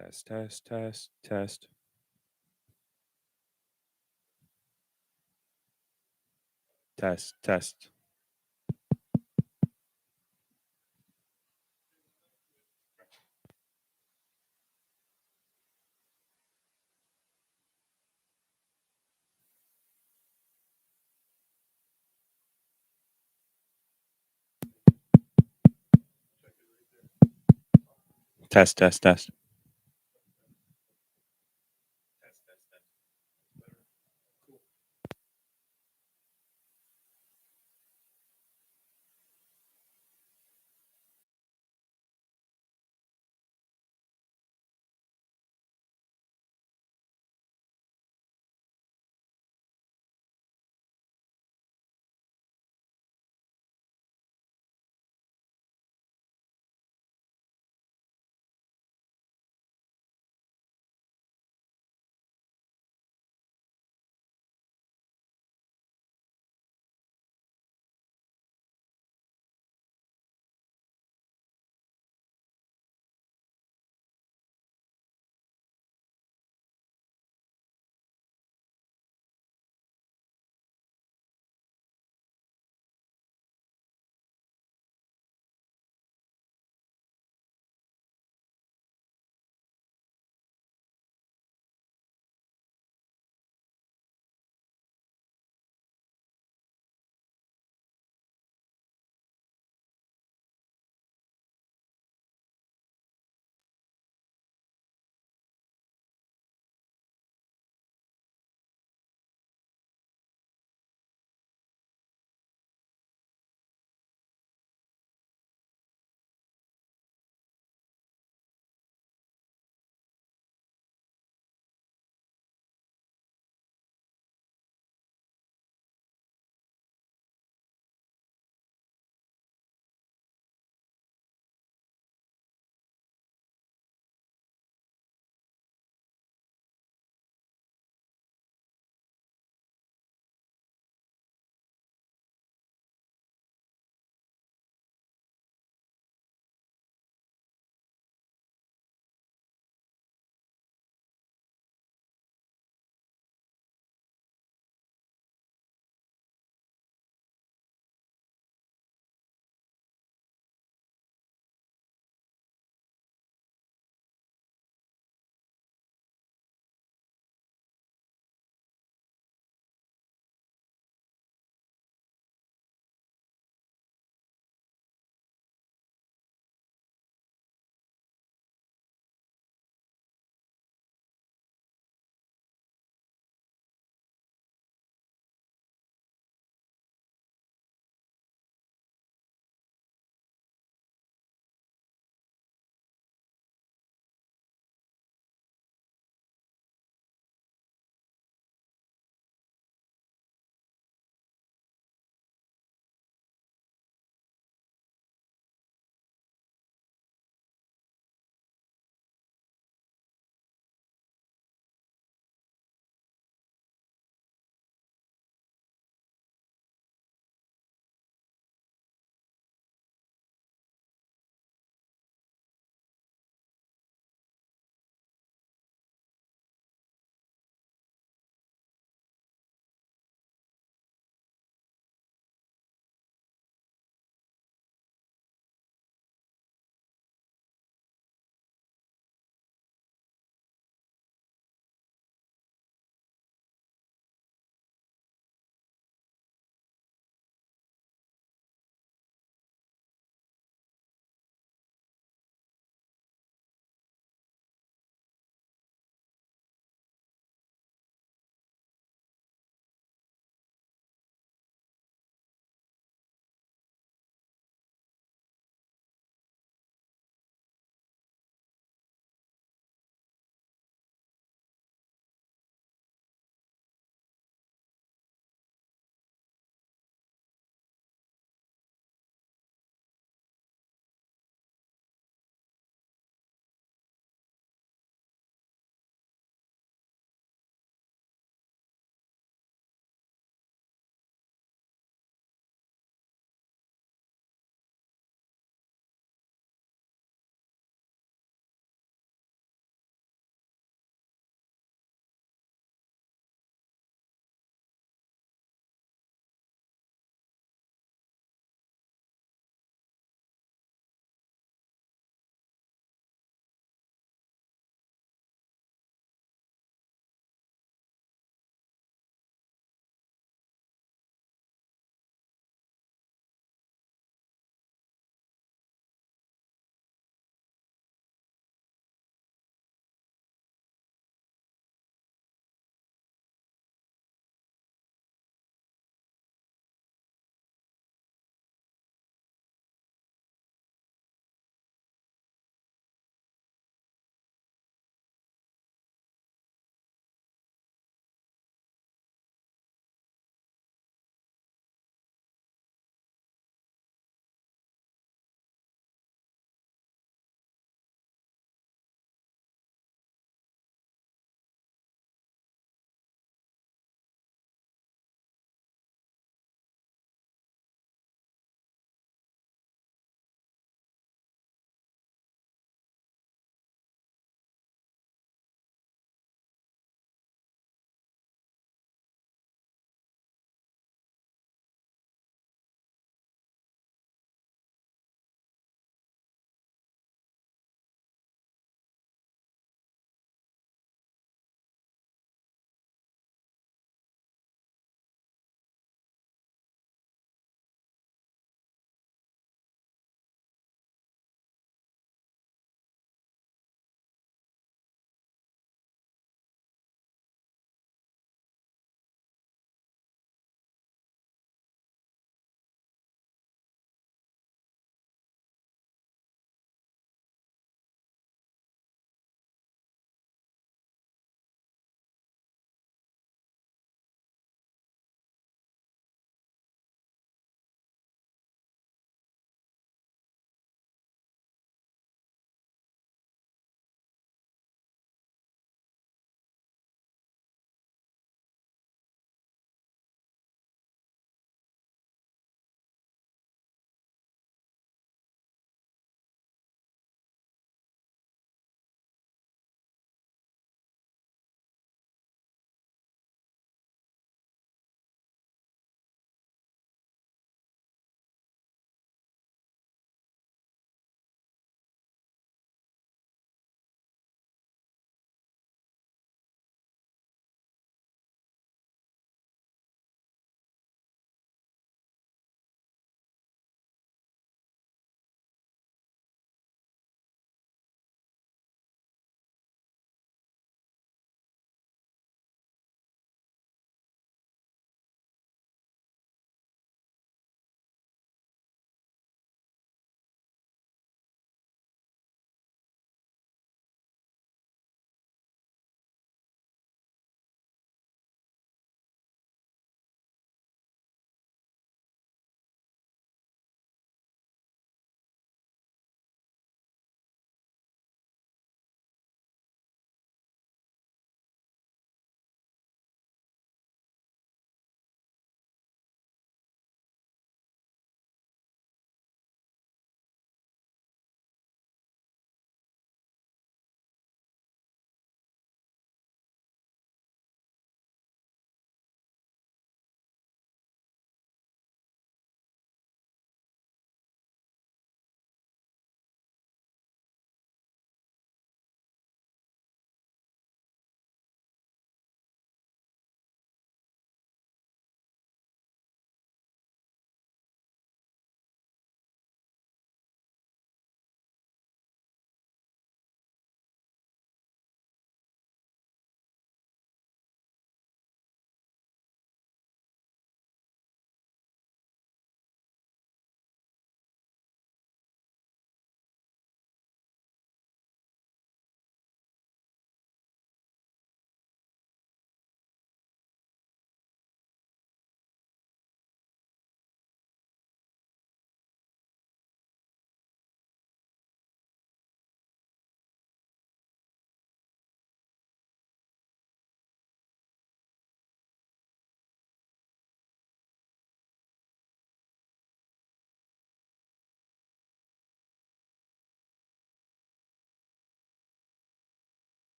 Test, test, test, test, test, test. Test, test, test.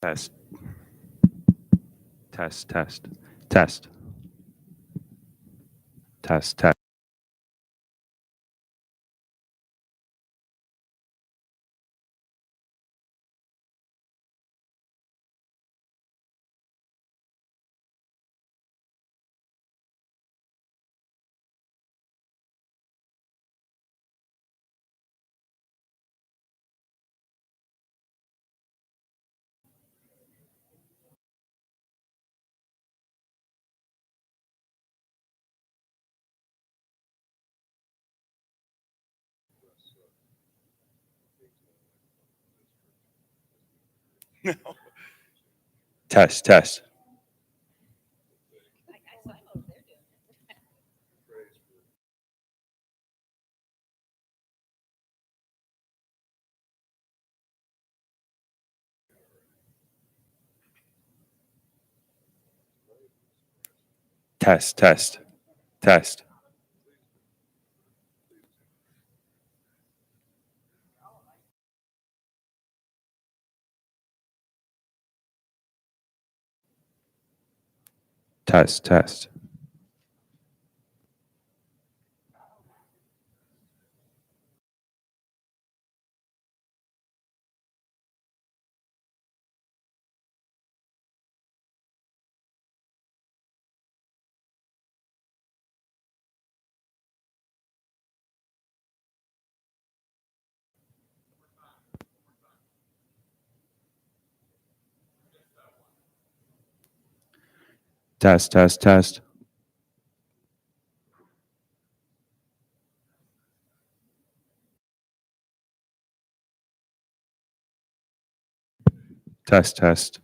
Test. Test. Test. Test. Test. Test. Test. Test. Test. Test. Test. Test. Test. Test. Test. Test. Test. Test.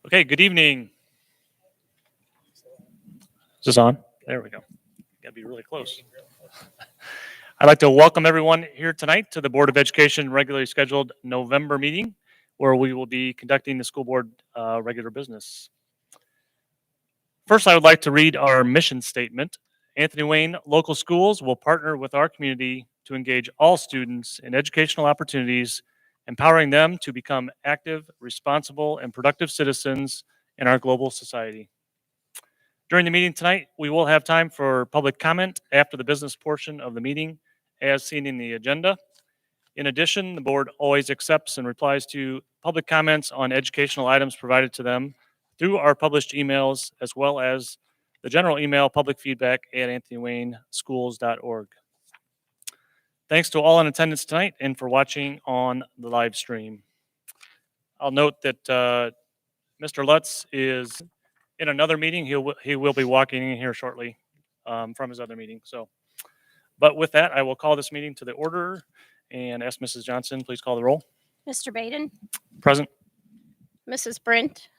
Okay, good evening. Is this on? There we go. Got to be really close. I'd like to welcome everyone here tonight to the Board of Education regularly scheduled November meeting, where we will be conducting the school board regular business. First, I would like to read our mission statement. Anthony Wayne Local Schools will partner with our community to engage all students in educational opportunities, empowering them to become active, responsible, and productive citizens in our global society. During the meeting tonight, we will have time for public comment after the business portion of the meeting, as seen in the agenda. In addition, the board always accepts and replies to public comments on educational items provided to them through our published emails, as well as the general email publicfeedback@anthonywayneschools.org. Thanks to all in attendance tonight and for watching on the live stream. I'll note that Mr. Lutz is in another meeting. He will be walking in here shortly from his other meeting. But with that, I will call this meeting to the order and ask Mrs. Johnson, please call the roll. Mr. Baden, Present. Mrs. Brent,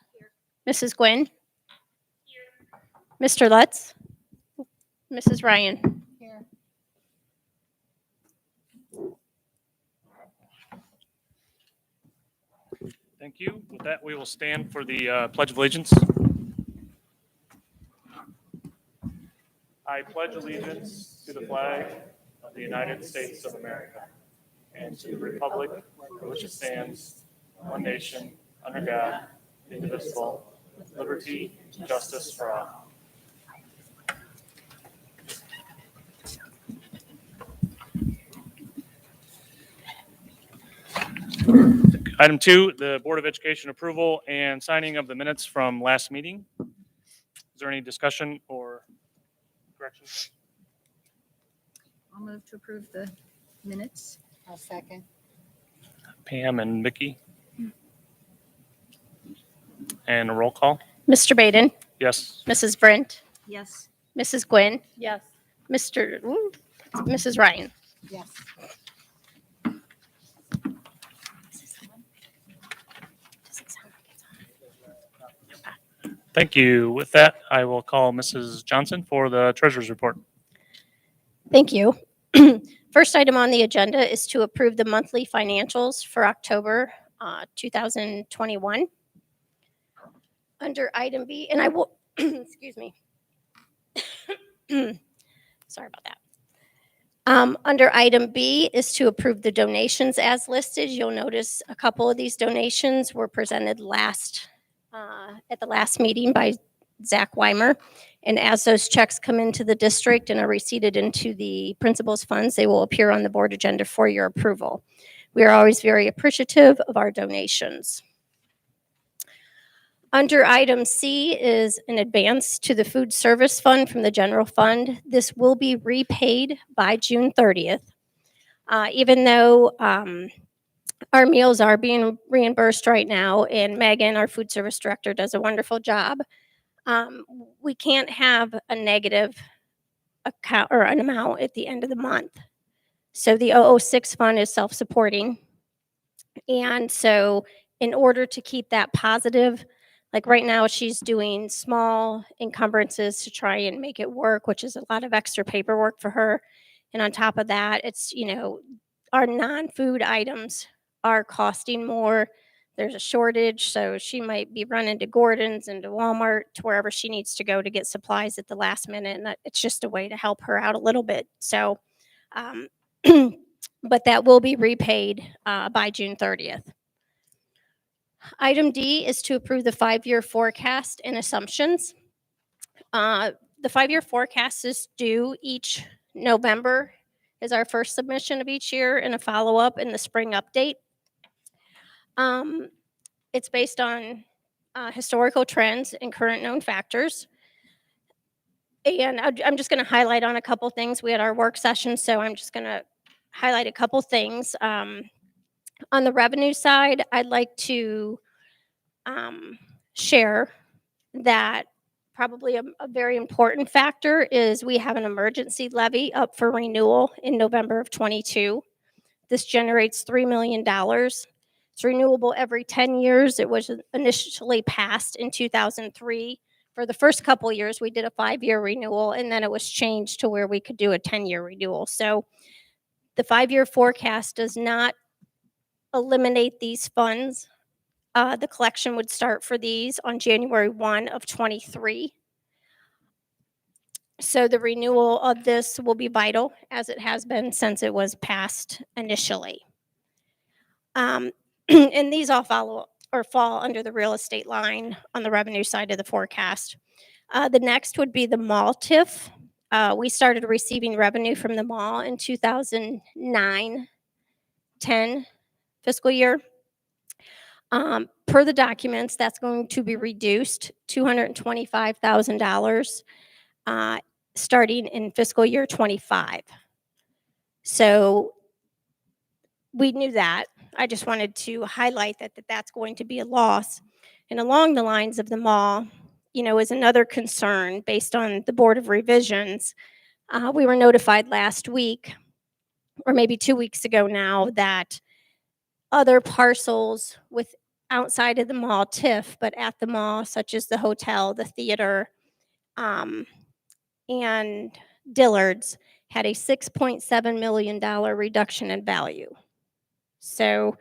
Mrs. Gwynn, Mr. Lutz, Mrs. Ryan. Thank you. With that, we will stand for the Pledge of Allegiance. I pledge allegiance to the flag of the United States of America and to the republic for which it stands, one nation, under God, indivisible, with liberty and justice for all. Item 2, the Board of Education approval and signing of the minutes from last meeting. Is there any discussion or corrections? I'll move to approve the minutes. I'll second. Pam and Vicky. And a roll call? Mr. Baden, Yes. Mrs. Brent, Yes. Mrs. Gwynn, Yes. Mrs. Ryan. Yes. Thank you. With that, I will call Mrs. Johnson for the treasurer's report. Thank you. First item on the agenda is to approve the monthly financials for October 2021. Under item B, and I will, excuse me. Sorry about that. Under item B is to approve the donations as listed. You'll notice a couple of these donations were presented at the last meeting by Zach Weimer. And as those checks come into the district and are receipted into the principal's funds, they will appear on the board agenda for your approval. We are always very appreciative of our donations. Under item C is an advance to the food service fund from the general fund. This will be repaid by June 30th. Even though our meals are being reimbursed right now, and Megan, our food service director, does a wonderful job, we can't have a negative account or an amount at the end of the month. So the 006 fund is self-supporting. And so in order to keep that positive, like right now, she's doing small encumbrances to try and make it work, which is a lot of extra paperwork for her. And on top of that, it's, our non-food items are costing more. There's a shortage, so she might be running to Gordon's and to Walmart, to wherever she needs to go to get supplies at the last minute. And it's just a way to help her out a little bit. So, but that will be repaid by June 30th. Item D is to approve the 5-year forecast and assumptions. The 5-year forecast is due each November, is our first submission of each year, and a follow-up in the spring update. It's based on historical trends and current known factors. And I'm just going to highlight on a couple things. We had our work session, so I'm just going to highlight a couple things. On the revenue side, I'd like to share that probably a very important factor is we have an emergency levy up for renewal in November of 22. This generates $3 million. It's renewable every 10 years. It was initially passed in 2003. For the first couple years, we did a 5-year renewal, and then it was changed to where we could do a 10-year renewal. So the 5-year forecast does not eliminate these funds. The collection would start for these on January 1 of 23. So the renewal of this will be vital, as it has been since it was passed initially. And these all fall under the real estate line on the revenue side of the forecast. The next would be the mall TIF. We started receiving revenue from the mall in 2009-10 fiscal year. Per the documents, that's going to be reduced $225,000 starting in fiscal year 25. So we knew that. I just wanted to highlight that that's going to be a loss. And along the lines of the mall, is another concern based on the Board of Revisions. We were notified last week, or maybe 2 weeks ago now, that other parcels with outside of the mall TIF, but at the mall, such as the hotel, the theater, and Dillard's, had a $6.7 million reduction in value. So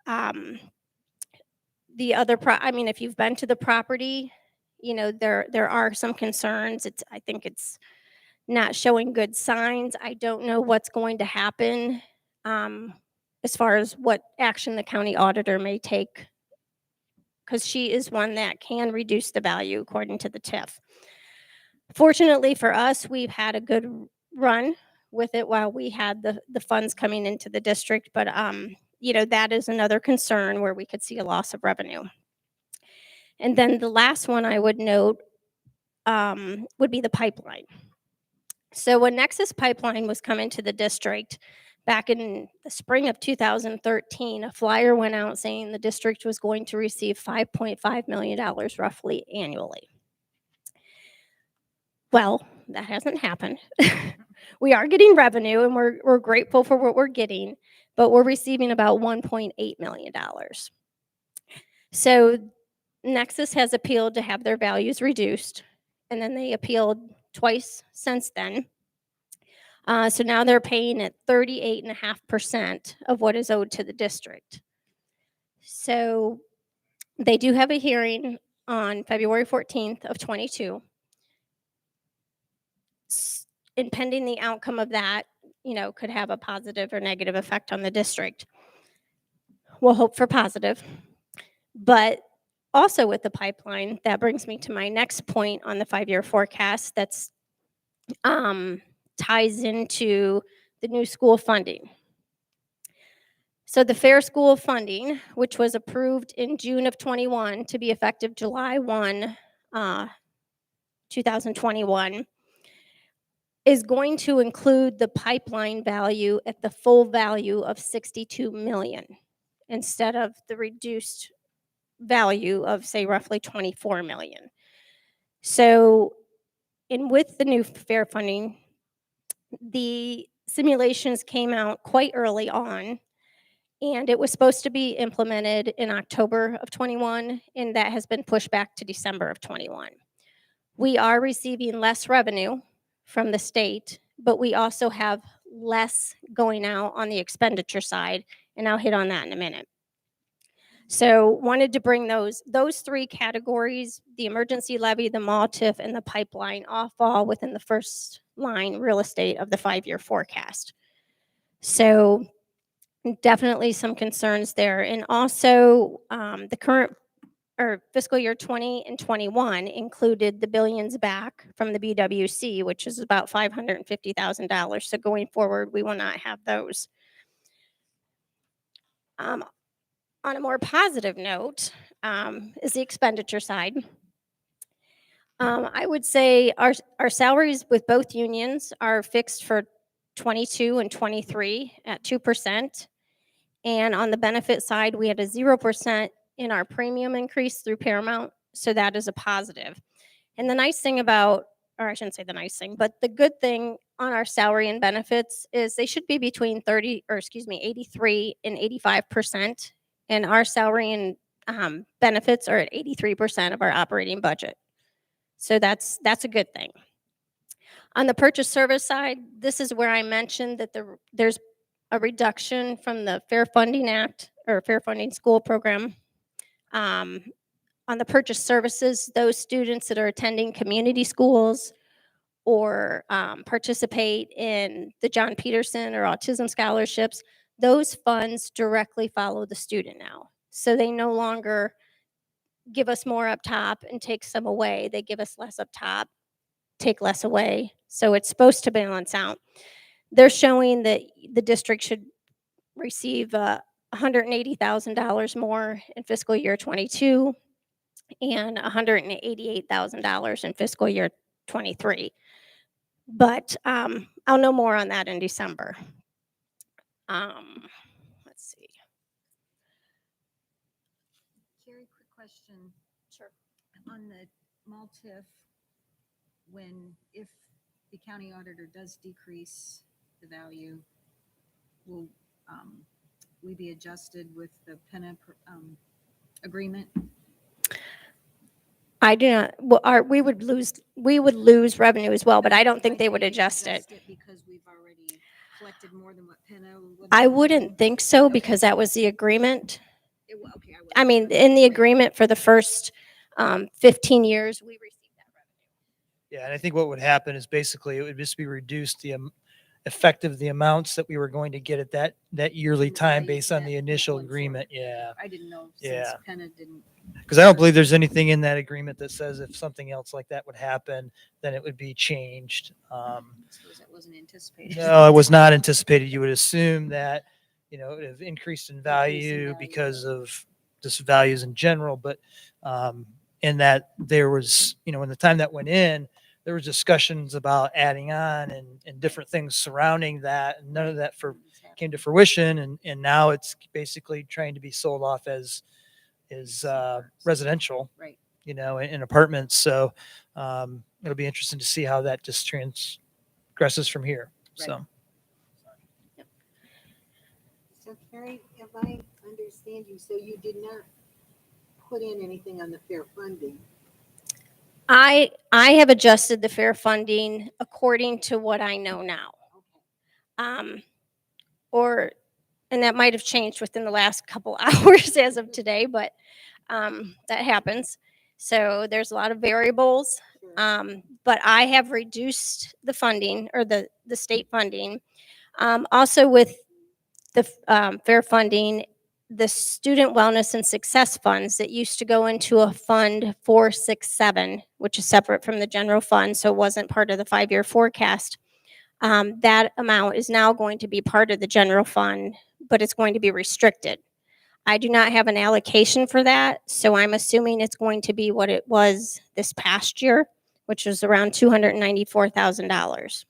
the other, if you've been to the property, there are some concerns. I think it's not showing good signs. I don't know what's going to happen as far as what action the county auditor may take, because she is one that can reduce the value according to the TIF. Fortunately for us, we've had a good run with it while we had the funds coming into the district, but that is another concern where we could see a loss of revenue. And then the last one I would note would be the pipeline. So when Nexus Pipeline was coming to the district back in the spring of 2013, a flyer went out saying the district was going to receive $5.5 million roughly annually. Well, that hasn't happened. We are getting revenue, and we're grateful for what we're getting, but we're receiving about $1.8 million. So Nexus has appealed to have their values reduced, and then they appealed twice since then. So now they're paying at 38.5% of what is owed to the district. So they do have a hearing on February 14th of 22. And pending the outcome of that, could have a positive or negative effect on the district. We'll hope for positive. But also with the pipeline, that brings me to my next point on the 5-year forecast that's ties into the new school funding. So the Fair School funding, which was approved in June of 21 to be effective July 1, 2021, is going to include the pipeline value at the full value of $62 million instead of the reduced value of, say, roughly $24 million. So, and with the new FAIR funding, the simulations came out quite early on, and it was supposed to be implemented in October of 21, and that has been pushed back to December of 21. We are receiving less revenue from the state, but we also have less going out on the expenditure side, and I'll hit on that in a minute. So wanted to bring those 3 categories, the emergency levy, the mall TIF, and the pipeline, all fall within the first line, real estate, of the 5-year forecast. So definitely some concerns there. And also the current or fiscal year 20 and 21 included the billions back from the BWC, which is about $550,000. So going forward, we will not have those. On a more positive note is the expenditure side. I would say our salaries with both unions are fixed for 22 and 23 at 2%. And on the benefit side, we had a 0% in our premium increase through Paramount. So that is a positive. And the nice thing about, or I shouldn't say the nice thing, but the good thing on our salary and benefits is they should be between 83 and 85% And our salary and benefits are at 83% of our operating budget. So that's a good thing. On the purchase service side, this is where I mentioned that there's a reduction from the Fair Funding Act or Fair Funding School Program. On the purchase services, those students that are attending community schools or participate in the John Peterson or autism scholarships, those funds directly follow the student now. So they no longer give us more up top and take some away. They give us less up top, take less away. So it's supposed to balance out. They're showing that the district should receive $180,000 more in fiscal year 22 and $188,000 in fiscal year 23. But I'll know more on that in December. Let's see. Carrie, quick question. Sure. On the MALTIF, if the county auditor does decrease the value, will we be adjusted with the PENA agreement? I do not. Well, we would lose revenue as well, but I don't think they would adjust it. Because we've already collected more than what PENA would. I wouldn't think so because that was the agreement. Okay. I mean, in the agreement for the first 15 years, we received that revenue. Yeah, and I think what would happen is basically it would just be reduced the amounts that we were going to get at that yearly time Right, based on that- the that initial one for- agreement. Yeah, I didn't know since Yeah. PENA didn't. because I don't believe there's anything in that agreement that says if something else like that would happen, then it would be changed. I suppose that wasn't anticipated. No, it was not anticipated. You would assume that, it would have increased in Increase in value value. because of just values in general. But in that there was, when the time that went in, there was discussions about adding on and different things surrounding that. And none of that came to fruition. And now it's basically trying to be sold off as residential, Right. in apartments. So it'll be interesting to see how that just transgresses from here. Right. So. So Carrie, if I understand you, so you did not put in anything on the fair funding. I have adjusted the fair funding according to what I know now. Okay. And that might have changed within the last couple hours as of today, but that happens. So there's a lot of variables. Sure. But I have reduced the funding or the state funding. Also with the fair funding, the student wellness and success funds that used to go into a fund 467, which is separate from the general fund, so it wasn't part of the 5-year forecast. That amount is now going to be part of the general fund, but it's going to be restricted. I do not have an allocation for that, so I'm assuming it's going to be what it was this past year, which was around $294,000.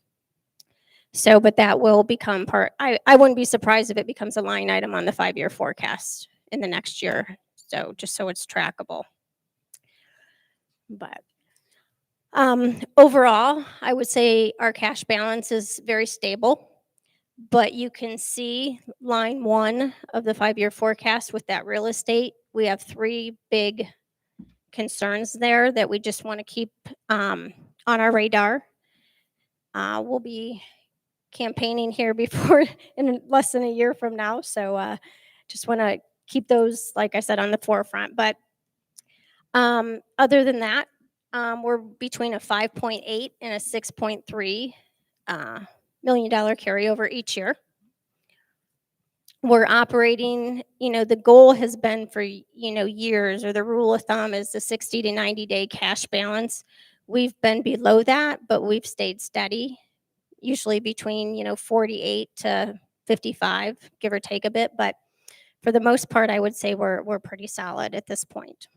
So, but that will become part, I wouldn't be surprised if it becomes a line item on the 5-year forecast in the next year. So just so it's trackable. But overall, I would say our cash balance is very stable. But you can see line 1 of the 5-year forecast with that real estate. We have 3 big concerns there that we just want to keep on our radar. We'll be campaigning here before in less than a year from now. So just want to keep those, like I said, on the forefront. But other than that, we're between a 5.8 and a 6.3 $1 million carryover each year. We're operating, the goal has been for, years, or the rule of thumb is the 60 to 90 day cash balance. We've been below that, but we've stayed steady, usually between, 48 to 55, give or take a bit. But for the most part, I would say we're pretty solid at this point.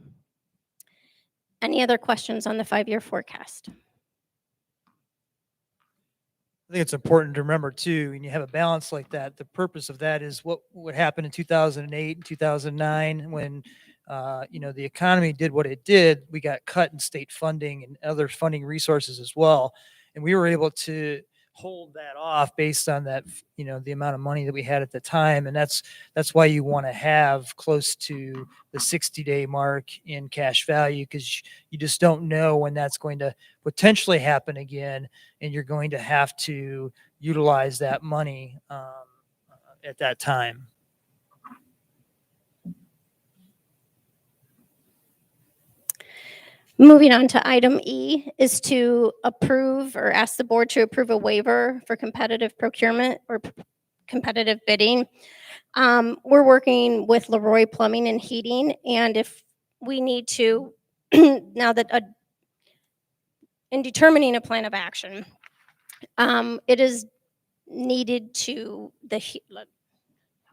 Any other questions on the 5-year forecast? I think it's important to remember too, when you have a balance like that, the purpose of that is what happened in 2008 and 2009 when, the economy did what it did. We got cut in state funding and other funding resources as well. And we were able to hold that off based on that, the amount of money that we had at the time. And that's why you want to have close to the 60-day mark in cash value, because you just don't know when that's going to potentially happen again. And you're going to have to utilize that money at that time. Moving on to item E is to approve or ask the board to approve a waiver for competitive procurement or competitive bidding. We're working with Leroy Plumbing and Heating, and if we need to, now that in determining a plan of action, it is needed to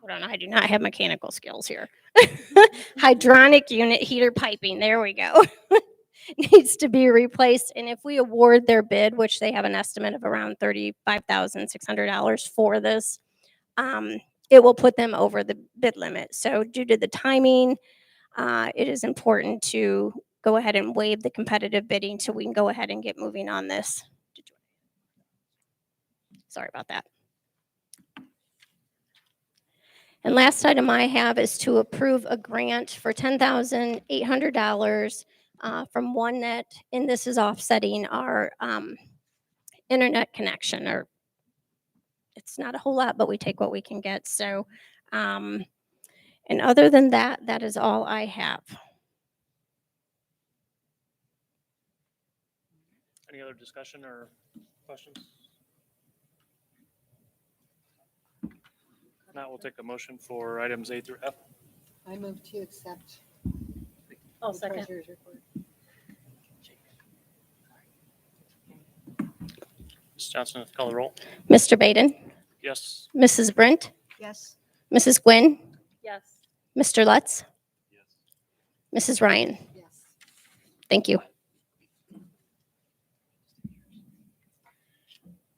hold on, I do not have mechanical skills here. Hydronic unit heater piping, there we go. Needs to be replaced. And if we award their bid, which they have an estimate of around $35,600 for this, it will put them over the bid limit. So due to the timing, it is important to go ahead and waive the competitive bidding so we can go ahead and get moving on this. Sorry about that. And last item I have is to approve a grant for $10,800 from OneNet, and this is offsetting our internet connection. Or it's not a whole lot, but we take what we can get. So, and other than that, that is all I have. Any other discussion or questions? Now we'll take a motion for items A through F. I move to accept. Oh, the second. treasurer's report. Ms. Johnson, call the roll. Mr. Baden, Yes. Mrs. Brent, Yes. Mrs. Gwynn, Yes. Mr. Lutz, Mrs. Ryan. Yes. Thank you.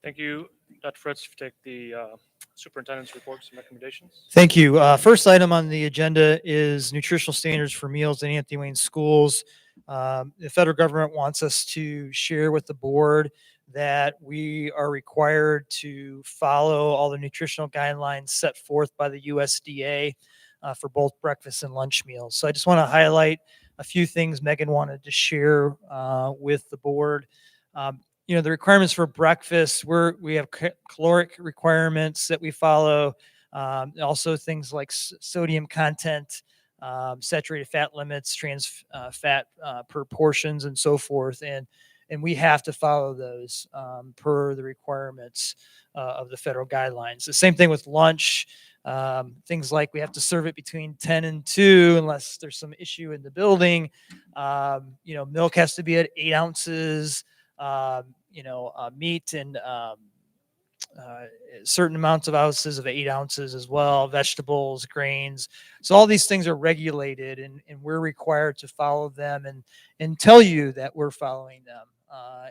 Thank you, Dr. Fritz, for taking the superintendent's reports and recommendations. Thank you. First item on the agenda is nutritional standards for meals in Anthony Wayne schools. The federal government wants us to share with the board that we are required to follow all the nutritional guidelines set forth by the USDA for both breakfast and lunch meals. So I just want to highlight a few things Megan wanted to share with the board. The requirements for breakfast, we have caloric requirements that we follow. Also things like sodium content, saturated fat limits, trans fat per portions, and so forth. And we have to follow those per the requirements of the federal guidelines. The same thing with lunch. Things like we have to serve it between 10 and 2 unless there's some issue in the building. Milk has to be at 8 ounces. Meat and certain amounts of ounces of 8 ounces as well, vegetables, grains. So all these things are regulated, and we're required to follow them and tell you that we're following them.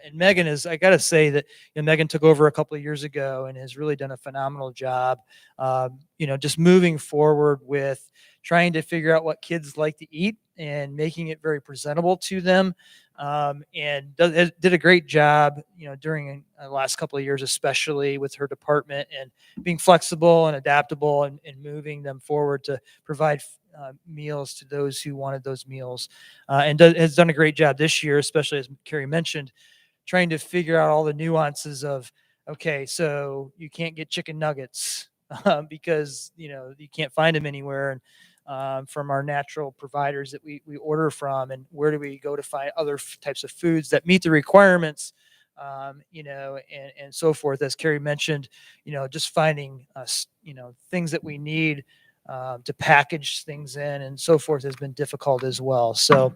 And Megan I got to say that Megan took over a couple of years ago and has really done a phenomenal job, just moving forward with trying to figure out what kids like to eat and making it very presentable to them. And did a great job, during the last couple of years, especially with her department, and being flexible and adaptable and moving them forward to provide meals to those who wanted those meals, and has done a great job this year, especially as Carrie mentioned, trying to figure out all the nuances of, okay, so you can't get chicken nuggets because, you can't find them anywhere. And from our natural providers that we order from, and where do we go to find other types of foods that meet the requirements, and so forth. As Carrie mentioned, just finding things that we need to package things in and so forth has been difficult as well. So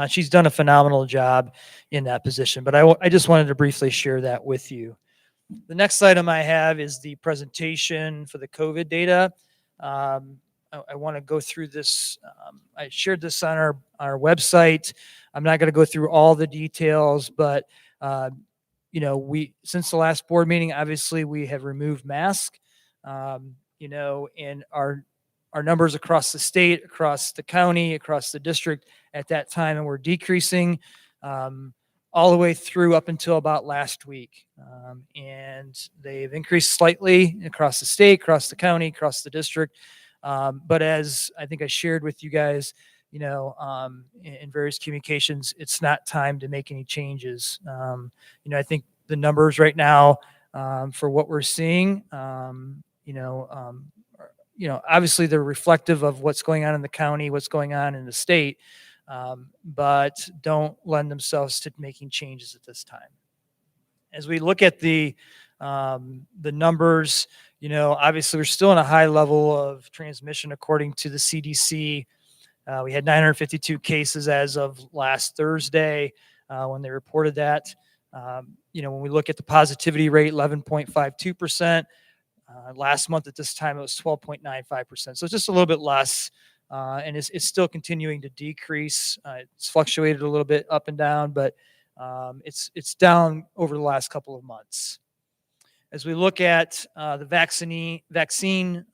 she's done a phenomenal job in that position, but I just wanted to briefly share that with you. The next item I have is the presentation for the COVID data. I want to go through this. I shared this on our website. I'm not going to go through all the details, but since the last board meeting, obviously we have removed masks. And our numbers across the state, across the county, across the district at that time, and we're decreasing. all the way through up until about last week. And they've increased slightly across the state, across the county, across the district. But as I think I shared with you guys, in various communications, it's not time to make any changes. I think the numbers right now for what we're seeing, obviously they're reflective of what's going on in the county, what's going on in the state, but don't lend themselves to making changes at this time. As we look at the numbers, obviously we're still in a high level of transmission according to the CDC. We had 952 cases as of last Thursday when they reported that. When we look at the positivity rate, 11.52%. Last month at this time, it was 12.95%. So just a little bit less, and it's still continuing to decrease. It's fluctuated a little bit up and down, but it's down over the last couple of months. As we look at the vaccine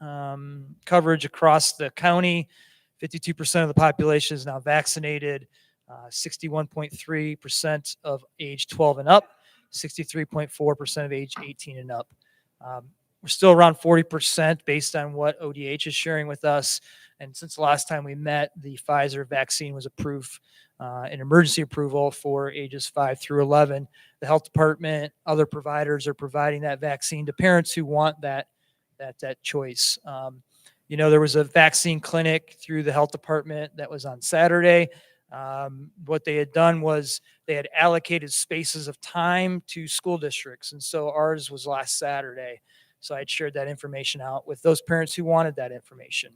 coverage across the county, 52% of the population is now vaccinated, 61.3% of age 12 and up, 63.4% of age 18 and up. We're still around 40% based on what ODH is sharing with us. And since the last time we met, the Pfizer vaccine was approved, an emergency approval for ages 5 through 11. The health department, other providers are providing that vaccine to parents who want that choice. There was a vaccine clinic through the health department that was on Saturday. What they had done was they had allocated spaces of time to school districts. And so ours was last Saturday. So I had shared that information out with those parents who wanted that information.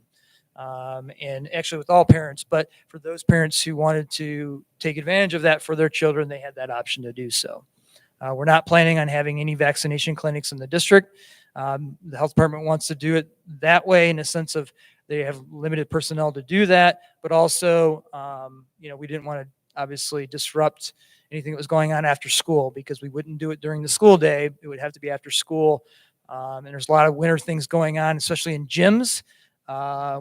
And actually with all parents, but for those parents who wanted to take advantage of that for their children, they had that option to do so. We're not planning on having any vaccination clinics in the district. The health department wants to do it that way in the sense of they have limited personnel to do that, but also, we didn't want to obviously disrupt anything that was going on after school because we wouldn't do it during the school day. It would have to be after school. And there's a lot of winter things going on, especially in gyms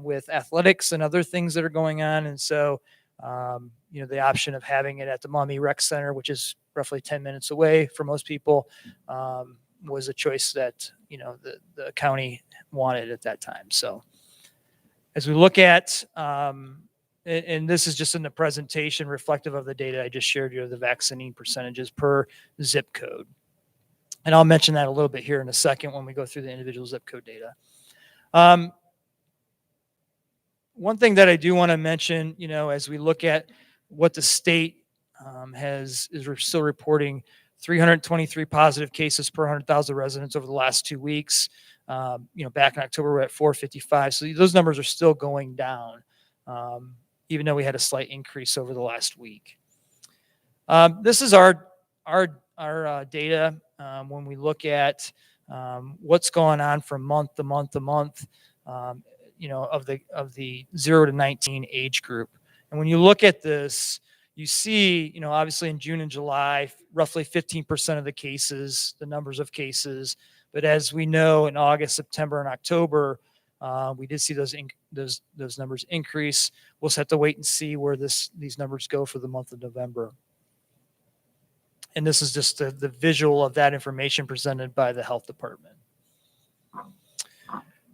with athletics and other things that are going on. And so, the option of having it at the Maumee Rec Center, which is roughly 10 minutes away for most people, was a choice that, the county wanted at that time. So as we look at, and this is just in the presentation reflective of the data I just shared you, the vaccine percentages per zip code. And I'll mention that a little bit here in a second when we go through the individual zip code data. One thing that I do want to mention, as we look at what the state is still reporting 323 positive cases per 100,000 residents over the last 2 weeks. Back in October, we're at 455. So those numbers are still going down, even though we had a slight increase over the last week. This is our data when we look at what's going on from month to month to month, of the 0 to 19 age group. And when you look at this, you see, obviously in June and July, roughly 15% of the cases, the numbers of cases. But as we know, in August, September, and October, we did see those numbers increase. We'll just have to wait and see where these numbers go for the month of November. And this is just the visual of that information presented by the health department.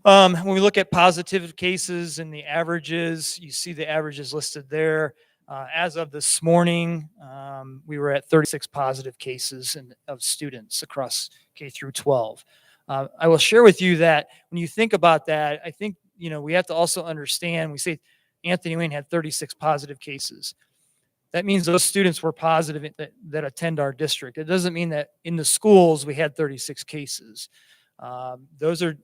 When we look at positive cases and the averages, you see the averages listed there. As of this morning, we were at 36 positive cases of students across K through 12. I will share with you that when you think about that, I think, we have to also understand, we say Anthony Wayne had 36 positive cases. That means those students were positive that attend our district. It doesn't mean that in the schools we had 36 cases. Those are,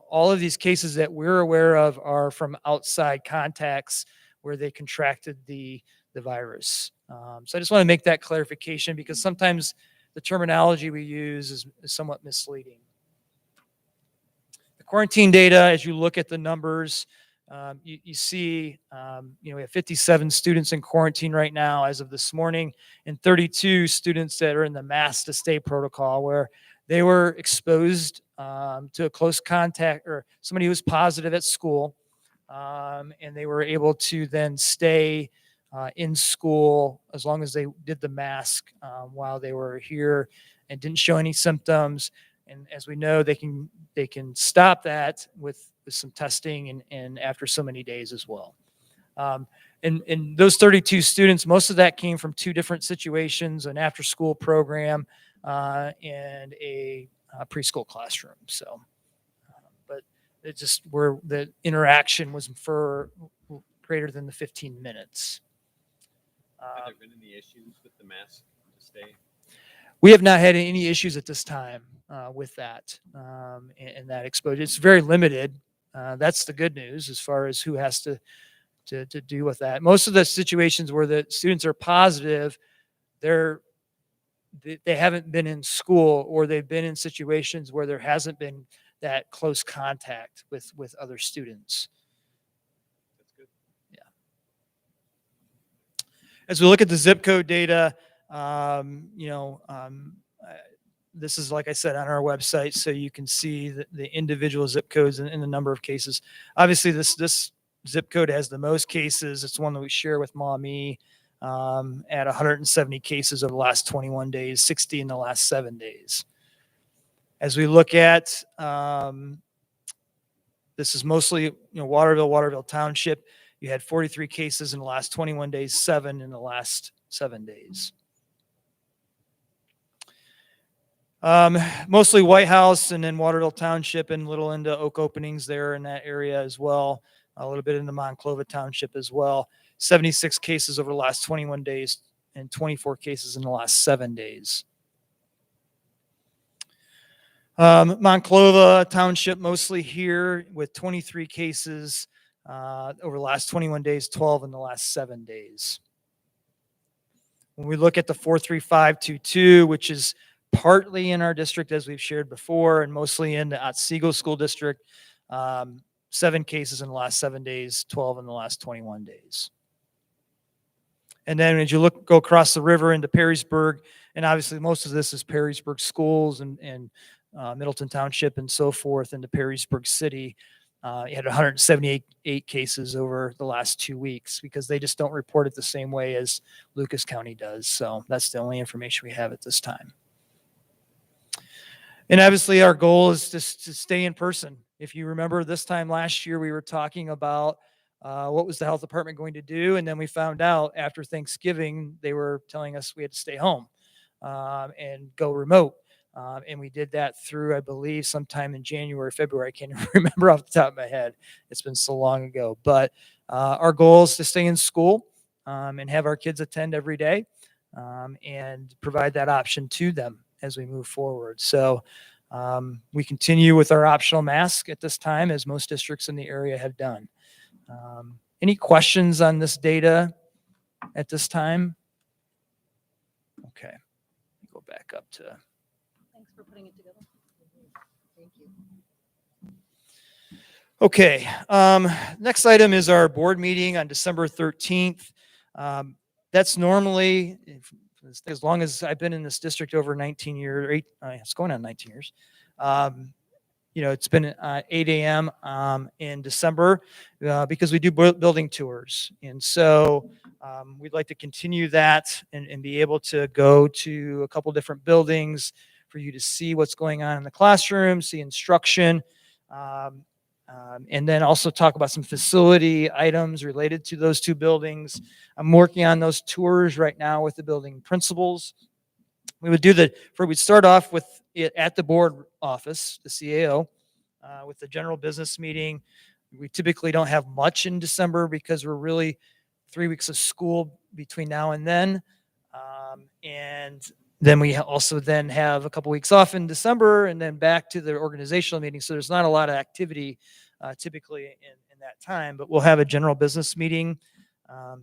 all of these cases that we're aware of are from outside contacts where they contracted the virus. So I just want to make that clarification because sometimes the terminology we use is somewhat misleading. The quarantine data, as you look at the numbers, you see, we have 57 students in quarantine right now as of this morning, and 32 students that are in the mask to stay protocol where they were exposed to a close contact or somebody who was positive at school, and they were able to then stay in school as long as they did the mask while they were here and didn't show any symptoms. And as we know, they can stop that with some testing and after so many days as well. And those 32 students, most of that came from 2 different situations: an after-school program and a preschool classroom. So, but it just where the interaction was for greater than the 15 minutes. Have there been any issues with the mask to stay? We have not had any issues at this time with that and that exposure. It's very limited. That's the good news as far as who has to do with that. Most of the situations where the students are positive, they haven't been in school, or they've been in situations where there hasn't been that close contact with other students. That's good. As we look at the zip code data, this is, like I said, on our website, so you can see the individual zip codes and the number of cases. Obviously, this zip code has the most cases. It's one that we share with Maumee at 170 cases over the last 21 days, 60 in the last 7 days. As we look at, this is mostly Waterville Township. You had 43 cases in the last 21 days, 7 in the last 7 days. Mostly White House, and then Waterville Township and Little into Oak openings there in that area as well. A little bit into Monclova Township as well. 76 cases over the last 21 days and 24 cases in the last 7 days. Monclova Township mostly here with 23 cases over the last 21 days, 12 in the last 7 days. When we look at the 43522, which is partly in our district, as we've shared before, and mostly in the Otsego School District, 7 cases in the last 7 days, 12 in the last 21 days. And then as you go across the river into Perrysburg, and obviously most of this is Perrysburg schools and Middleton Township and so forth into Perrysburg City. You had 178 cases over the last 2 weeks because they just don't report it the same way as Lucas County does. So that's the only information we have at this time. And obviously our goal is to stay in person. If you remember this time last year, we were talking about what was the health department going to do. And then we found out after Thanksgiving, they were telling us we had to stay home and go remote. And we did that through, I believe, sometime in January, February. I can't even remember off the top of my head. It's been so long ago. But our goal is to stay in school and have our kids attend every day and provide that option to them as we move forward. So we continue with our optional mask at this time, as most districts in the area have done. Any questions on this data at this time? Okay, go back up to. Thanks for putting it together. Thank you. Okay, next item is our board meeting on December 13th. That's normally, as long as I've been in this district over 19 years, it's going on 19 years. It's been 8 a.m. In December because we do building tours. And so we'd like to continue that and be able to go to a couple different buildings for you to see what's going on in the classroom, see instruction, and then also talk about some facility items related to those 2 buildings. I'm working on those tours right now with the building principals. We'd start off with it at the board office, the CAO, with the general business meeting. We typically don't have much in December because we're really 3 weeks of school between now and then. And then we also then have a couple weeks off in December and then back to the organizational meeting. So there's not a lot of activity typically in that time, but we'll have a general business meeting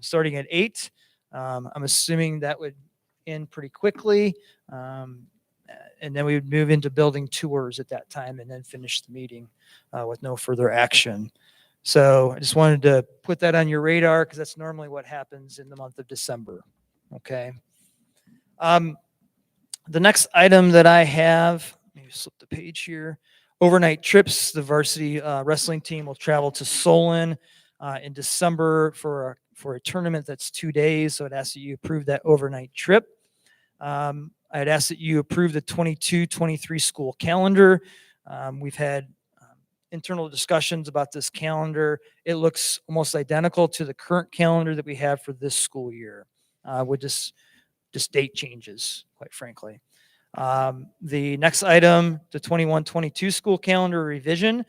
starting at 8. I'm assuming that would end pretty quickly. And then we would move into building tours at that time and then finish the meeting with no further action. So I just wanted to put that on your radar because that's normally what happens in the month of December. Okay. The next item that I have, let me flip the page here. Overnight trips. The varsity wrestling team will travel to Solon in December for a tournament that's 2 days. So I'd ask that you approve that overnight trip. I'd ask that you approve the 22-23 school calendar. We've had internal discussions about this calendar. It looks almost identical to the current calendar that we have for this school year, with just date changes, quite frankly. The next item, the 21-22 school calendar revision.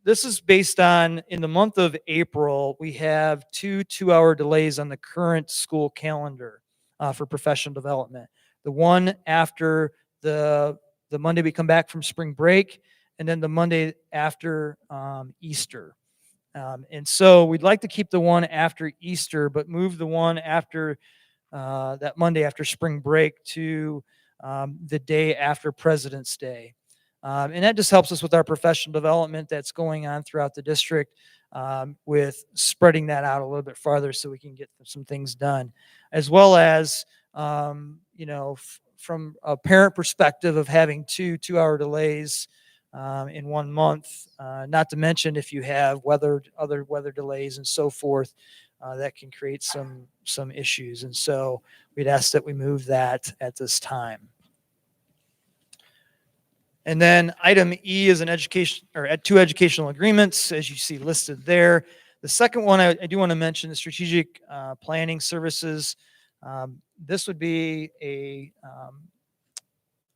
This is based on, in the month of April, we have 2-hour delays on the current school calendar for professional development. The one after the Monday we come back from spring break, and then the Monday after Easter. And so we'd like to keep the one after Easter, but move the one after that Monday after spring break to the day after President's Day. And that just helps us with our professional development that's going on throughout the district, with spreading that out a little bit farther so we can get some things done, as well as, from a parent perspective of having 2-hour delays in 1 month, not to mention if you have other weather delays and so forth, that can create some issues. And so we'd ask that we move that at this time. And then item E is an education, or at 2 educational agreements, as you see listed there. The second one, I do want to mention the strategic planning services. This would be a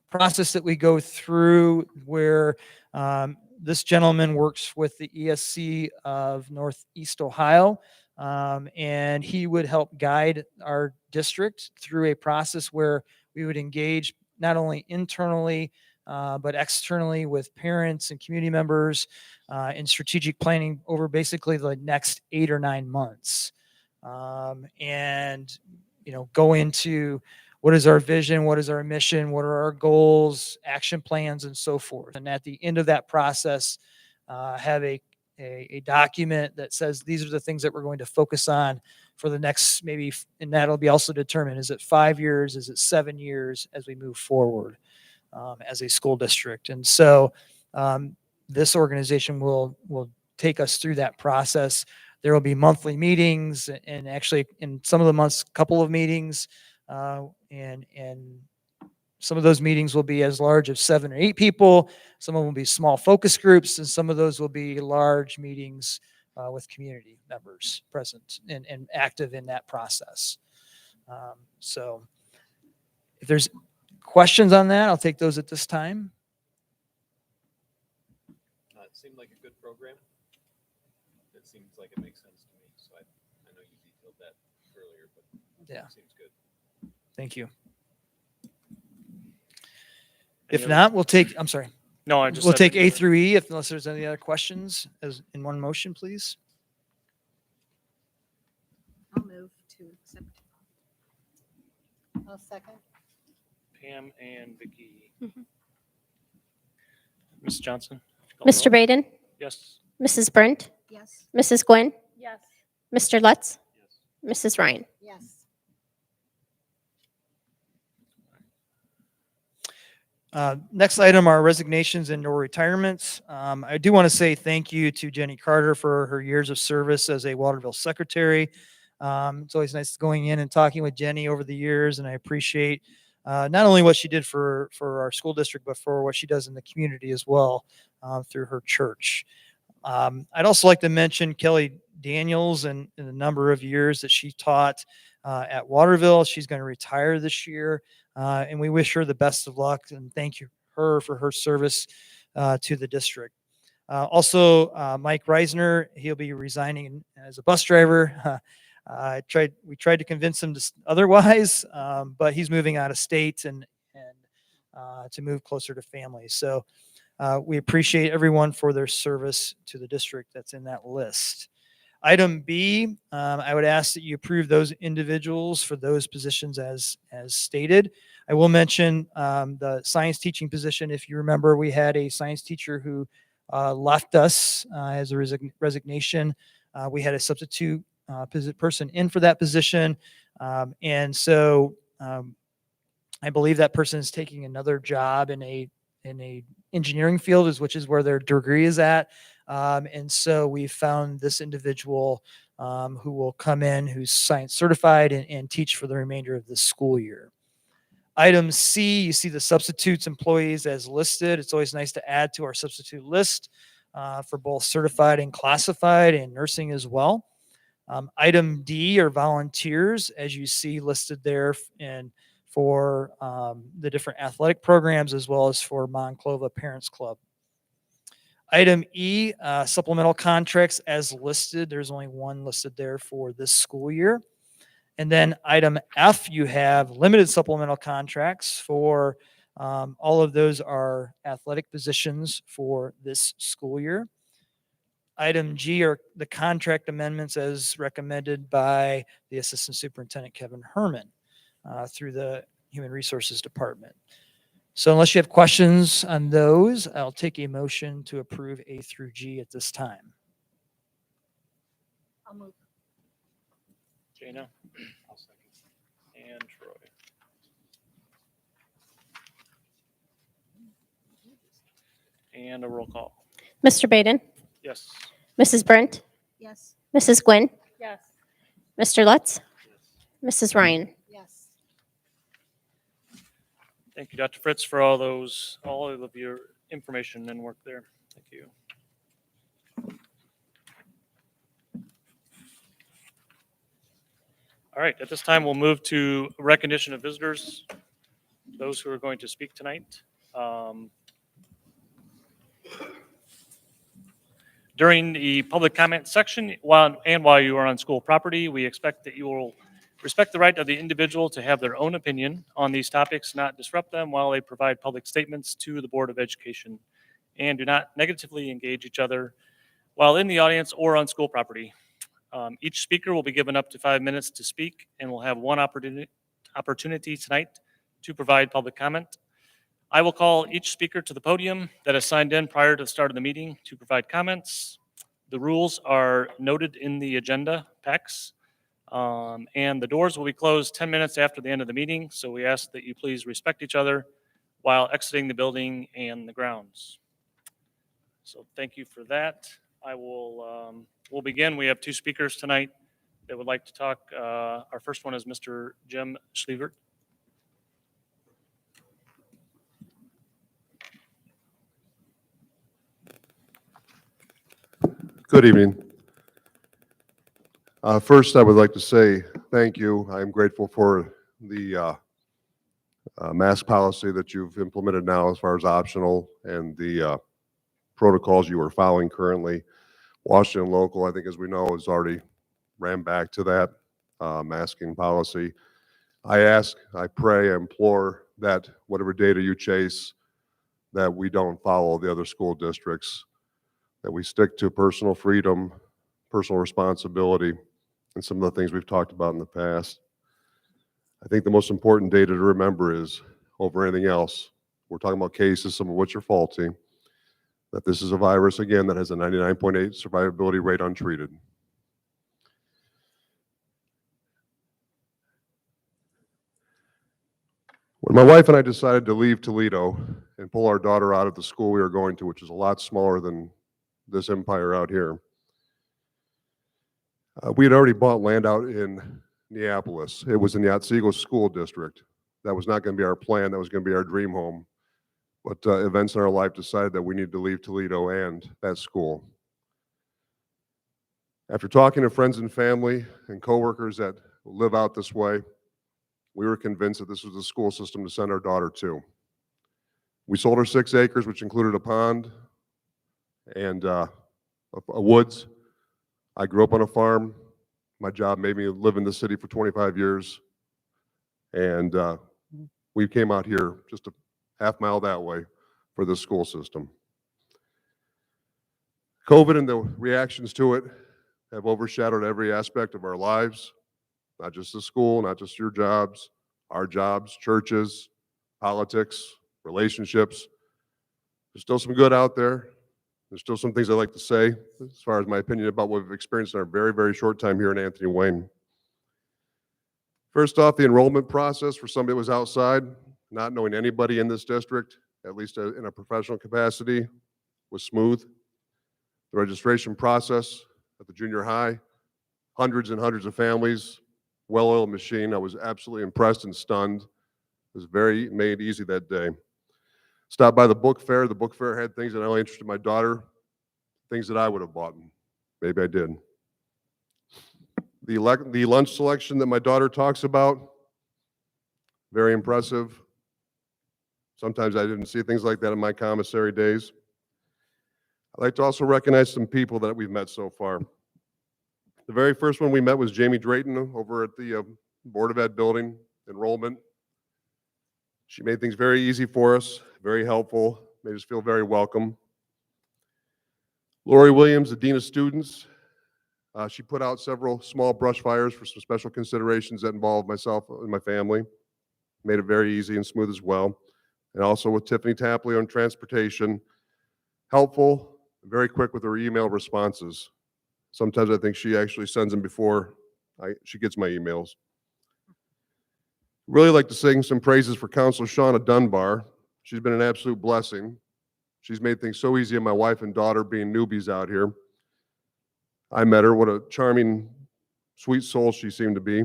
process that we go through where this gentleman works with the ESC of Northeast Ohio, and he would help guide our district through a process where we would engage not only internally, but externally with parents and community members in strategic planning over basically the next 8 or 9 months. And, go into what is our vision, what is our mission, what are our goals, action plans, and so forth. And at the end of that process, have a document that says these are the things that we're going to focus on for the next maybe, and that'll be also determined, is it 5 years, is it 7 years as we move forward as a school district. And so this organization will take us through that process. There will be monthly meetings, and actually in some of the months, a couple of meetings, and some of those meetings will be as large as 7 or 8 people. Some of them will be small focus groups, and some of those will be large meetings with community members present and active in that process. So if there's questions on that, I'll take those at this time. It seemed like a good program. It seems like it makes sense to me. So I know you detailed that earlier, but Yeah. it seems good. Thank you. Any If other- not, I'm sorry. No, I just. We'll said- take A through E unless there's any other questions as in one motion, please. I'll move to accept. I'll second. Pam and Vicky. Mhm. Ms. Johnson? call the Mr. roll. Baden, Yes. Mrs. Brent, Yes. Mrs. Gwen, Yes. Mr. Lutz, Yes. Mrs. Ryan. Yes. Next item are resignations and or retirements. I do want to say thank you to Jenny Carter for her years of service as a Waterville secretary. It's always nice going in and talking with Jenny over the years, and I appreciate not only what she did for our school district, but for what she does in the community as well through her church. I'd also like to mention Kelly Daniels and the number of years that she taught at Waterville. She's going to retire this year, and we wish her the best of luck and thank you her for her service to the district. Also, Mike Reisner, he'll be resigning as a bus driver. We tried to convince him otherwise, but he's moving out of state and to move closer to family. So we appreciate everyone for their service to the district that's in that list. Item B, I would ask that you approve those individuals for those positions as stated. I will mention the science teaching position. If you remember, we had a science teacher who left us as a resignation. We had a substitute person in for that position. And so I believe that person is taking another job in a engineering field, which is where their degree is at. And so we found this individual who will come in, who's science certified and teach for the remainder of this school year. Item C, you see the substitutes employees as listed. It's always nice to add to our substitute list for both certified and classified and nursing as well. Item D are volunteers, as you see listed there, and for the different athletic programs as well as for Monclova Parents Club. Item E, supplemental contracts as listed. There's only one listed there for this school year. And then item F, you have limited supplemental contracts for all of those are athletic positions for this school year. Item G are the contract amendments as recommended by the Assistant Superintendent Kevin Herman through the Human Resources Department. So unless you have questions on those, I'll take a motion to approve A through G at this time. I'll move. Jana? I'll second. And Troy. And a roll call. Mr. Baden, Yes. Mrs. Brent, Yes. Mrs. Gwynn, Yes. Mr. Lutz, Mrs. Ryan. Yes. Thank you, Dr. Fritz, for all of your information and work there. Thank you. All right, at this time, we'll move to recognition of visitors, those who are going to speak tonight. During the public comment section, while you are on school property, we expect that you will respect the right of the individual to have their own opinion on these topics, not disrupt them while they provide public statements to the Board of Education, and do not negatively engage each other while in the audience or on school property. Each speaker will be given up to 5 minutes to speak and will have one opportunity tonight to provide public comment. I will call each speaker to the podium that is signed in prior to the start of the meeting to provide comments. The rules are noted in the agenda packs. And the doors will be closed 10 minutes after the end of the meeting, so we ask that you please respect each other while exiting the building and the grounds. So thank you for that. We'll begin. We have two speakers tonight that would like to talk. Our first one is Mr. Jim Schlievert. Good evening. First, I would like to say thank you. I am grateful for the mask policy that you've implemented now as far as optional and the protocols you are following currently. Washington Local, I think as we know, has already ran back to that masking policy. I ask, I pray, I implore that whatever data you chase, that we don't follow the other school districts, that we stick to personal freedom, personal responsibility, and some of the things we've talked about in the past. I think the most important data to remember is, over anything else, we're talking about cases, some of which are faulty, that this is a virus, again, that has a 99.8 survivability rate untreated. When my wife and I decided to leave Toledo and pull our daughter out of the school we were going to, which is a lot smaller than this empire out here, we had already bought land out in Neapolis. It was in the Otsego School District. That was not going to be our plan. That was going to be our dream home. But events in our life decided that we needed to leave Toledo and that school. After talking to friends and family and coworkers that live out this way, we were convinced that this was the school system to send our daughter to. We sold her 6 acres, which included a pond and a woods. I grew up on a farm. My job made me live in the city for 25 years. And we came out here just a half mile that way for this school system. COVID and the reactions to it have overshadowed every aspect of our lives, not just the school, not just your jobs, our jobs, churches, politics, relationships. There's still some good out there. There's still some things I'd like to say as far as my opinion about what we've experienced in our very, very short time here in Anthony Wayne. First off, the enrollment process for somebody that was outside, not knowing anybody in this district, at least in a professional capacity, was smooth. the registration process at the junior high, hundreds and hundreds of families, well-oiled machine. I was absolutely impressed and stunned. It was very made easy that day. Stopped by the book fair. The book fair had things that not only interested my daughter, things that I would have bought. Maybe I did. The lunch selection that my daughter talks about, very impressive. Sometimes I didn't see things like that in my commissary days. I'd like to also recognize some people that we've met so far. The very first one we met was Jamie Drayton over at the Board of Ed building, enrollment. She made things very easy for us, very helpful, made us feel very welcome. Lori Williams, the Dean of Students, she put out several small brush fires for some special considerations that involved myself and my family. Made it very easy and smooth as well. And also with Tiffany Tapley on transportation, helpful, very quick with her email responses. Sometimes I think she actually sends them before she gets my emails. Really like to sing some praises for Counselor Shauna Dunbar. She's been an absolute blessing. She's made things so easy on my wife and daughter being newbies out here. I met her. What a charming, sweet soul she seemed to be.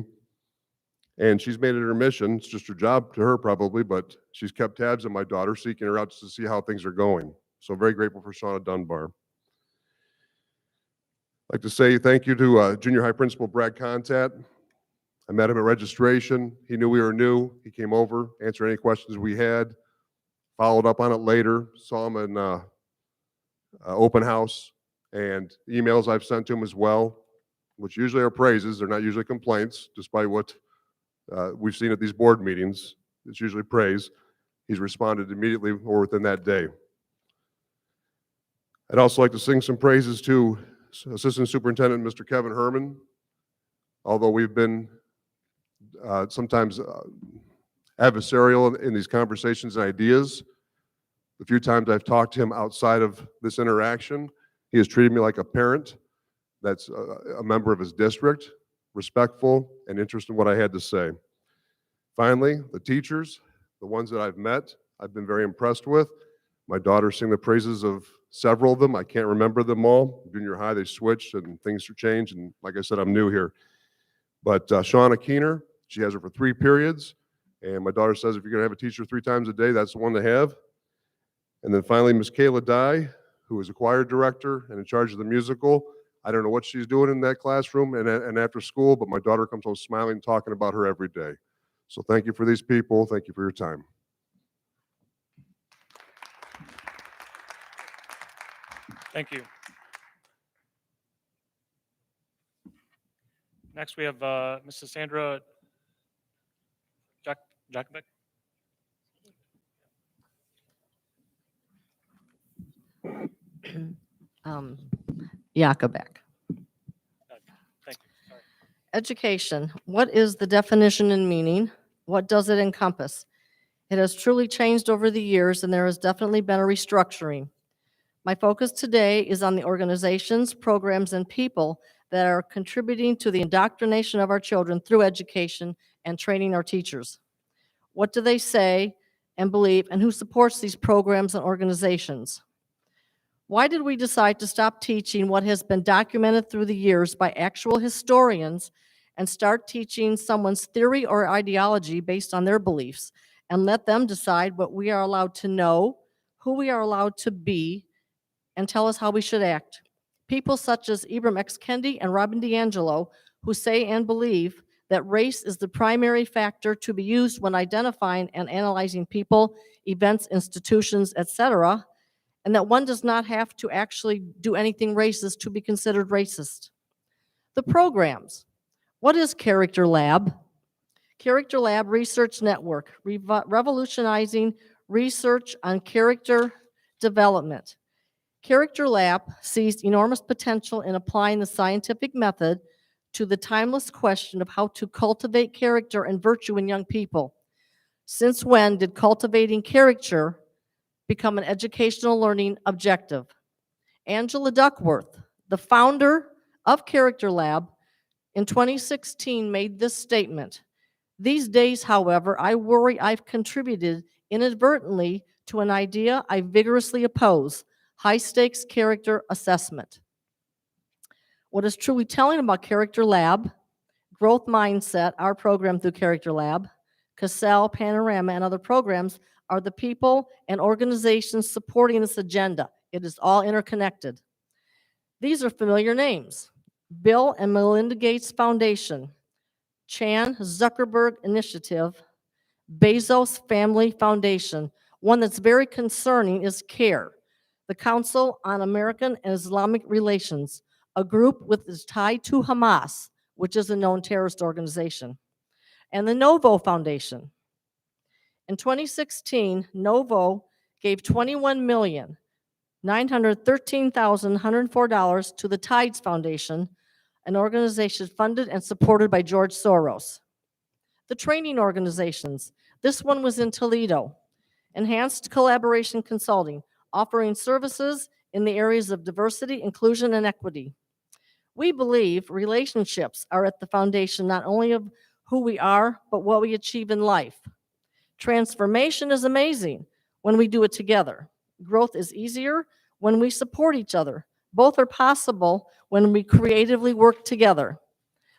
And she's made it her mission. It's just her job to her probably, but she's kept tabs on my daughter, seeking her out just to see how things are going. So very grateful for Shauna Dunbar. I'd like to say thank you to Junior High Principal Brad Contat. I met him at registration. He knew we were new. He came over, answered any questions we had, followed up on it later, saw him in open house, and emails I've sent to him as well, which usually are praises. They're not usually complaints, despite what we've seen at these board meetings. It's usually praise. He's responded immediately or within that day. I'd also like to sing some praises to Assistant Superintendent Mr. Kevin Herman. Although we've been sometimes adversarial in these conversations and ideas, the few times I've talked to him outside of this interaction, he has treated me like a parent that's a member of his district, respectful and interested in what I had to say. Finally, the teachers, the ones that I've met, I've been very impressed with. My daughter sang the praises of several of them. I can't remember them all. Junior high, they switched and things changed. And like I said, I'm new here. But Shauna Keener, she has her for 3 periods. And my daughter says if you're going to have a teacher 3 times a day, that's the one to have. And then finally, Miss Kayla Dye, who is a choir director and in charge of the musical. I don't know what she's doing in that classroom and after school, but my daughter comes home smiling, talking about her every day. So thank you for these people. Thank you for your time. Thank you. Next, we have Mrs. Sandra Jakubek. Jakubek. Thank you. Sorry. Education. What is the definition and meaning? What does it encompass? It has truly changed over the years, and there has definitely been a restructuring. My focus today is on the organizations, programs, and people that are contributing to the indoctrination of our children through education and training our teachers. What do they say and believe, and who supports these programs and organizations? Why did we decide to stop teaching what has been documented through the years by actual historians and start teaching someone's theory or ideology based on their beliefs and let them decide what we are allowed to know, who we are allowed to be, and tell us how we should act? People such as Ibram X. Kendi and Robin DiAngelo, who say and believe that race is the primary factor to be used when identifying and analyzing people, events, institutions, etc., and that one does not have to actually do anything racist to be considered racist. The programs. What is Character Lab? Character Lab Research Network, revolutionizing research on character development. Character Lab sees enormous potential in applying the scientific method to the timeless question of how to cultivate character and virtue in young people. Since when did cultivating character become an educational learning objective? Angela Duckworth, the founder of Character Lab, in 2016 made this statement. These days, however, I worry I've contributed inadvertently to an idea I vigorously oppose: high-stakes character assessment. What is truly telling about Character Lab, Growth Mindset, our program through Character Lab, Cassell, Panorama, and other programs are the people and organizations supporting this agenda. It is all interconnected. These are familiar names: Bill and Melinda Gates Foundation, Chan Zuckerberg Initiative, Bezos Family Foundation. One that's very concerning is CARE, the Council on American and Islamic Relations, a group with is tied to Hamas, which is a known terrorist organization, and the Novo Foundation. In 2016, Novo gave $21,913,104 to the Tides Foundation, an organization funded and supported by George Soros. The training organizations, this one was in Toledo. Enhanced Collaboration Consulting, offering services in the areas of diversity, inclusion, and equity. We believe relationships are at the foundation not only of who we are, but what we achieve in life. Transformation is amazing when we do it together. Growth is easier when we support each other. Both are possible when we creatively work together.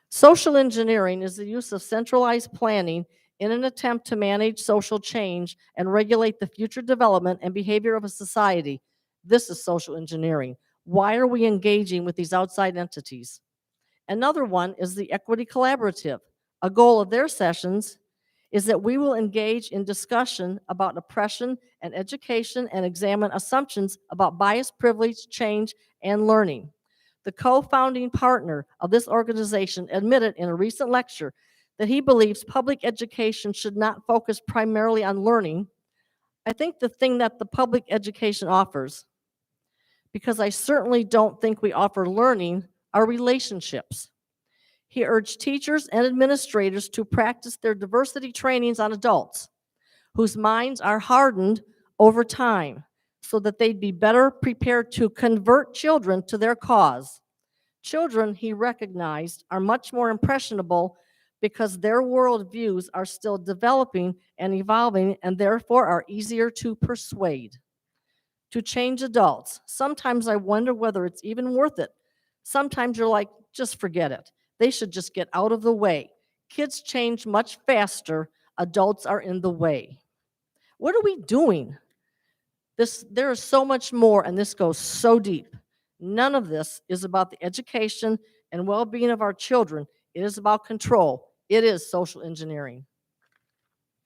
Social engineering is the use of centralized planning in an attempt to manage social change and regulate the future development and behavior of a society. This is social engineering. Why are we engaging with these outside entities? Another one is the Equity Collaborative. A goal of their sessions is that we will engage in discussion about oppression and education and examine assumptions about bias, privilege, change, and learning. The co-founding partner of this organization admitted in a recent lecture that he believes public education should not focus primarily on learning. I think the thing that the public education offers, because I certainly don't think we offer learning, are relationships. He urged teachers and administrators to practice their diversity trainings on adults whose minds are hardened over time so that they'd be better prepared to convert children to their cause. Children, he recognized, are much more impressionable because their worldviews are still developing and evolving and therefore are easier to persuade. To change adults, sometimes I wonder whether it's even worth it. Sometimes you're like, just forget it. They should just get out of the way. Kids change much faster. Adults are in the way. What are we doing? There is so much more, and this goes so deep. None of this is about the education and well-being of our children. It is about control. It is social engineering.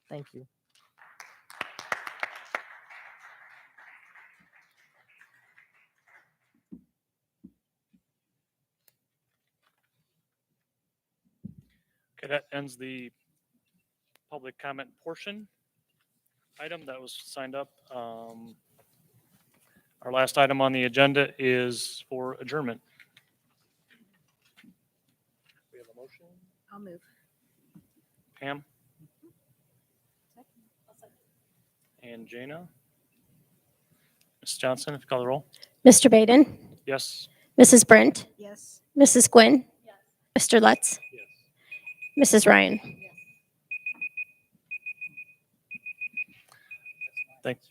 Thank you. Okay, that ends the public comment portion item that was signed up. Our last item on the agenda is for adjournment. We have a motion. I'll move. Pam? And Jana? Ms. Johnson, if you call the roll. Mr. Baden, Yes? Mrs. Brent, Yes. Mrs. Gwynn, Mr. Lutz, Yes. Mrs. Ryan. Thanks.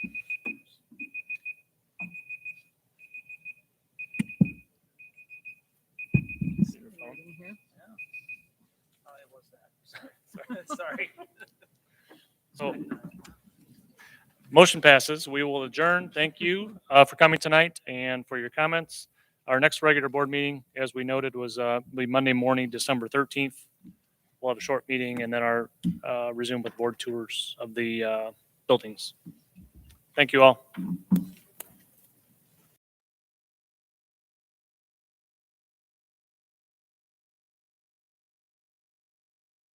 Sorry. So, motion passes. We will adjourn. Thank you for coming tonight and for your comments. Our next regular board meeting, as we noted, was be Monday morning, December 13th. We'll have a short meeting and then our resume with board tours of the buildings. Thank you all.